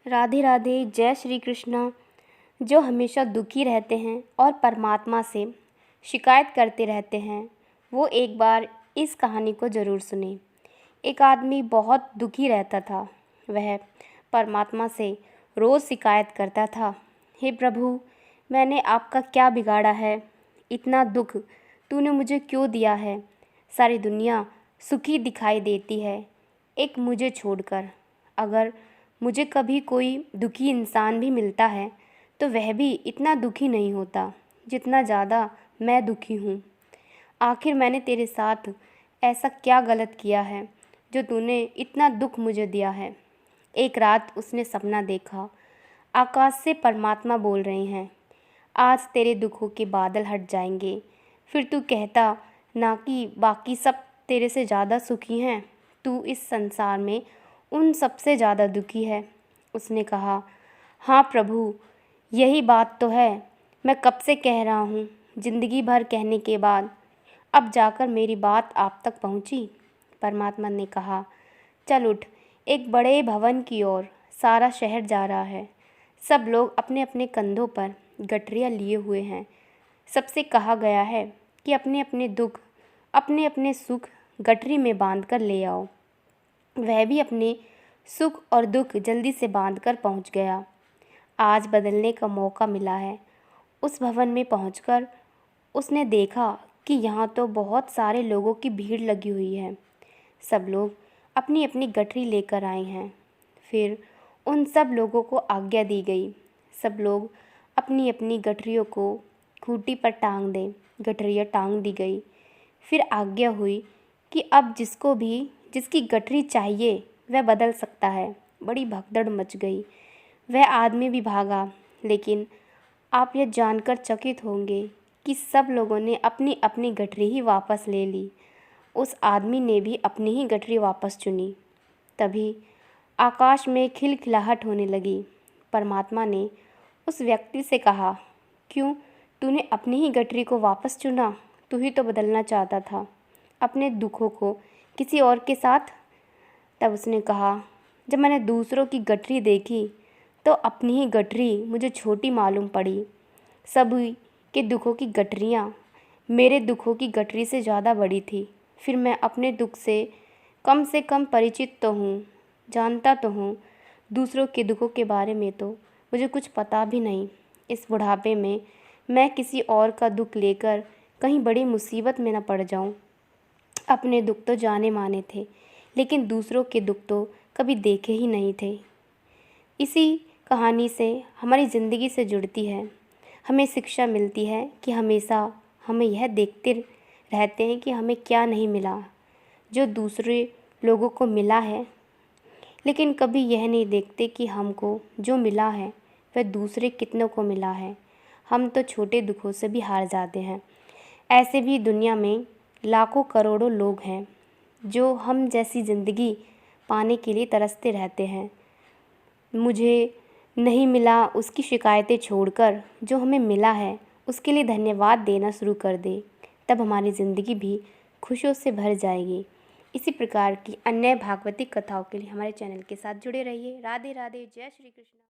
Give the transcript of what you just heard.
राधे राधे। जय श्री कृष्णा। जो हमेशा दुखी रहते हैं और परमात्मा से शिकायत करते रहते हैं, वो एक बार इस कहानी को ज़रूर सुने। एक आदमी बहुत दुखी रहता था। वह परमात्मा से रोज़ शिकायत करता था, हे प्रभु, मैंने आपका क्या बिगाड़ा है? इतना दुख तूने मुझे क्यों दिया है? सारी दुनिया सुखी दिखाई देती है, एक मुझे छोड़कर। अगर मुझे कभी कोई दुखी इंसान भी मिलता है तो वह भी इतना दुखी नहीं होता जितना ज़्यादा मैं दुखी हूँ। आखिर मैंने तेरे साथ ऐसा क्या गलत किया है जो तूने इतना दुख मुझे दिया है? एक रात उसने सपना देखा। आकाश से परमात्मा बोल रहे हैं, आज तेरे दुखों के बादल हट जाएंगे। फिर तू कहता ना कि बाकी सब तेरे से ज़्यादा सुखी हैं, तू इस संसार में उन सबसे ज़्यादा दुखी है। उसने कहा, हाँ प्रभु, यही बात तो है। मैं कब से कह रहा हूँ, ज़िंदगी भर कहने के बाद अब जाकर मेरी बात आप तक पहुँची। परमात्मा ने कहा, चल उठ, एक बड़े भवन की ओर सारा शहर जा रहा है। सब लोग अपने अपने कंधों पर गठरियाँ लिए हुए हैं। सबसे कहा गया है कि अपने अपने दुख, अपने अपने सुख गठरी में बांध कर ले आओ। वह भी अपने सुख और दुख जल्दी से बांध कर पहुँच गया। आज बदलने का मौका मिला है। उस भवन में पहुंचकर उसने देखा कि यहाँ तो बहुत सारे लोगों की भीड़ लगी हुई है। सब लोग अपनी अपनी गठरी लेकर आए हैं। फिर उन सब लोगों को आज्ञा दी गई। सब लोग अपनी अपनी गठरियों को खूंटी पर टांग दें। गठरियाँ टांग दी गई। फिर आज्ञा हुई कि अब जिसको भी जिसकी गठरी चाहिए वह बदल सकता है। बड़ी भगदड़ मच गई। वह आदमी भी भागा, लेकिन आप यह जानकर चकित होंगे कि सब लोगों ने अपनी अपनी गठरी ही वापस ले ली। उस आदमी ने भी अपनी ही गठरी वापस चुनी। तभी आकाश में खिलखिलाहट होने लगी। परमात्मा ने उस व्यक्ति से कहा, क्यों तूने अपनी ही गठरी को वापस चुना? तू ही तो बदलना चाहता था अपने दुखों को किसी और के साथ। तब उसने कहा, जब मैंने दूसरों की गठरी देखी तो अपनी ही गठरी मुझे छोटी मालूम पड़ी। सभी के दुखों की गठरियाँ मेरे दुखों की गठरी से ज़्यादा बड़ी थी। फिर मैं अपने दुख से कम परिचित तो हूँ, जानता तो हूँ। दूसरों के दुखों के बारे में तो मुझे कुछ पता भी नहीं। इस बुढ़ापे में मैं किसी और का दुख लेकर कहीं बड़ी मुसीबत में न पड़ जाऊँ। अपने दुख तो जाने माने थे, लेकिन दूसरों के दुख तो कभी देखे ही नहीं थे। इसी कहानी से हमारी ज़िंदगी से जुड़ती है। हमें शिक्षा मिलती है कि हमेशा हमें यह देखते रहते हैं कि हमें क्या नहीं मिला जो दूसरे लोगों को मिला है, लेकिन कभी यह नहीं देखते कि हमको जो मिला है वह दूसरे कितनों को मिला है। हम तो छोटे दुखों से भी हार जाते हैं। ऐसे भी दुनिया में लाखों करोड़ों लोग हैं जो हम जैसी ज़िंदगी पाने के लिए तरसते रहते हैं। मुझे नहीं मिला उसकी शिकायतें छोड़कर जो हमें मिला है उसके लिए धन्यवाद देना शुरू कर दे, तब हमारी ज़िंदगी भी खुशियों से भर जाएगी। इसी प्रकार की अन्य भागवतिक कथाओं के लिए हमारे चैनल के साथ जुड़े रहिए। राधे राधे। जय श्री कृष्ण।